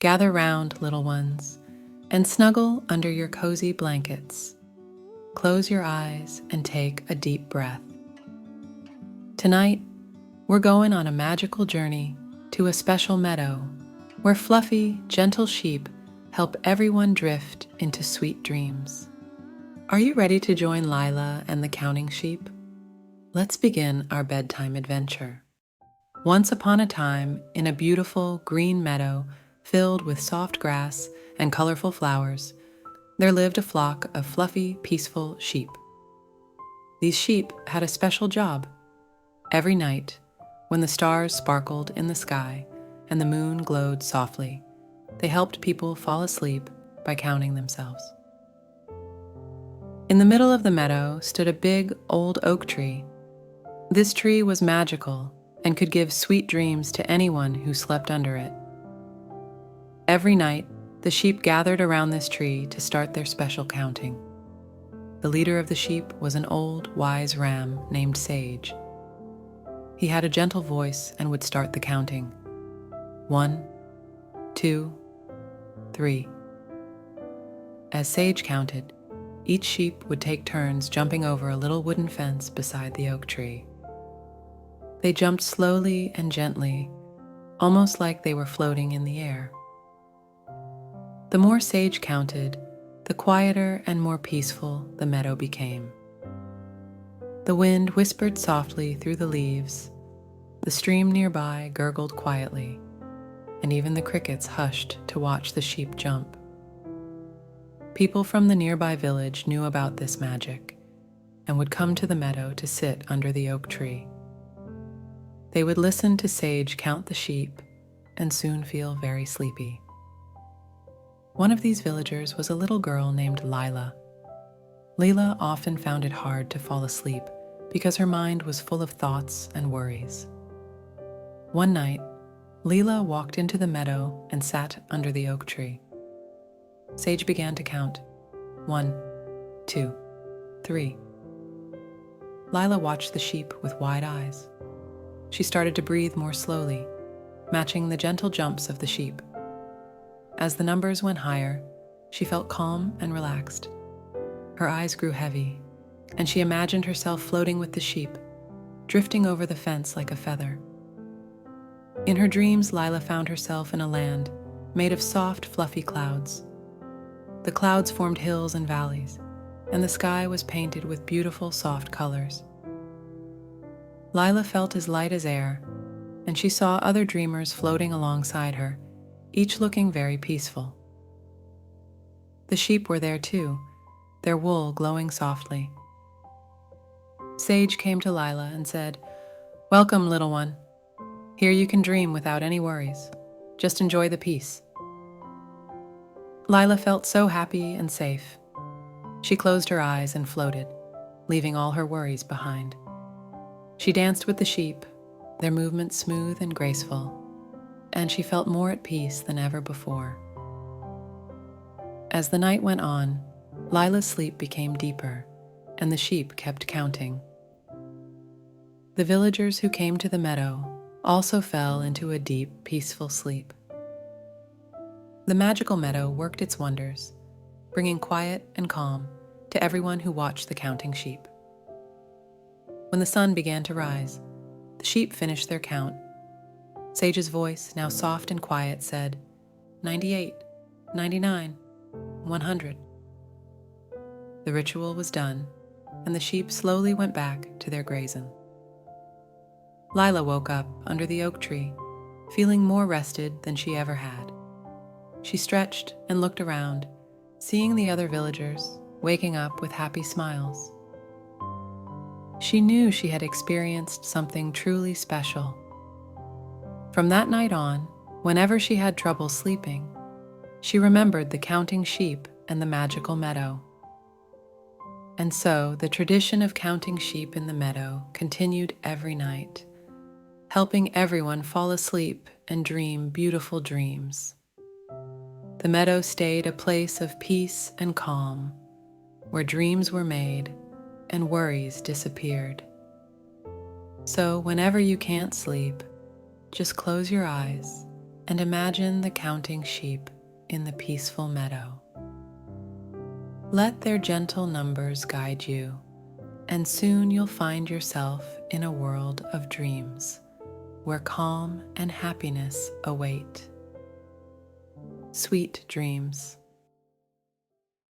Gather round, little ones, and snuggle under your cozy blankets. Close your eyes and take a deep breath. Tonight, we're going on a magical journey to a special meadow where fluffy, gentle sheep help everyone drift into sweet dreams. Are you ready to join Lila and the counting sheep? Let's begin our bedtime adventure. Once upon a time, in a beautiful green meadow filled with soft grass and colorful flowers, there lived a flock of fluffy, peaceful sheep. These sheep had a special job. Every night, when the stars sparkled in the sky and the moon glowed softly, they helped people fall asleep by counting themselves. In the middle of the meadow stood a big old oak tree. This tree was magical and could give sweet dreams to anyone who slept under it. Every night, the sheep gathered around this tree to start their special counting. The leader of the sheep was an old, wise ram named Sage. He had a gentle voice and would start the counting. 1, 2, 3. As Sage counted, each sheep would take turns jumping over a little wooden fence beside the oak tree. They jumped slowly and gently, almost like they were floating in the air. The more Sage counted, the quieter and more peaceful the meadow became. The wind whispered softly through the leaves, the stream nearby gurgled quietly, and even the crickets hushed to watch the sheep jump. People from the nearby village knew about this magic and would come to the meadow to sit under the oak tree. They would listen to Sage count the sheep and soon feel very sleepy. One of these villagers was a little girl named Lila. Lila often found it hard to fall asleep because her mind was full of thoughts and worries. One night, Lila walked into the meadow and sat under the oak tree. Sage began to count. 1, 2, 3. Lila watched the sheep with wide eyes. She started to breathe more slowly, matching the gentle jumps of the sheep. As the numbers went higher, she felt calm and relaxed. Her eyes grew heavy, and she imagined herself floating with the sheep, drifting over the fence like a feather. In her dreams, Lila found herself in a land made of soft, fluffy clouds. The clouds formed hills and valleys, and the sky was painted with beautiful, soft colors. Lila felt as light as air, and she saw other dreamers floating alongside her, each looking very peaceful. The sheep were there too, their wool glowing softly. Sage came to Lila and said, "Welcome, little one. Here you can dream without any worries. Just enjoy the peace." Lila felt so happy and safe. She closed her eyes and floated, leaving all her worries behind. She danced with the sheep, their movements smooth and graceful, and she felt more at peace than ever before. As the night went on, Lila's sleep became deeper, and the sheep kept counting. The villagers who came to the meadow also fell into a deep, peaceful sleep. The magical meadow worked its wonders, bringing quiet and calm to everyone who watched the counting sheep. When the sun began to rise, the sheep finished their count. Sage's voice, now soft and quiet, said, 98, 99, 100. The ritual was done, and the sheep slowly went back to their grazing. Lila woke up under the oak tree, feeling more rested than she ever had. She stretched and looked around, seeing the other villagers waking up with happy smiles. She knew she had experienced something truly special. From that night on, whenever she had trouble sleeping, she remembered the counting sheep and the magical meadow. And so the tradition of counting sheep in the meadow continued every night, helping everyone fall asleep and dream beautiful dreams. The meadow stayed a place of peace and calm, where dreams were made and worries disappeared. So whenever you can't sleep, just close your eyes and imagine the counting sheep in the peaceful meadow. Let their gentle numbers guide you, and soon you'll find yourself in a world of dreams where calm and happiness await. Sweet dreams.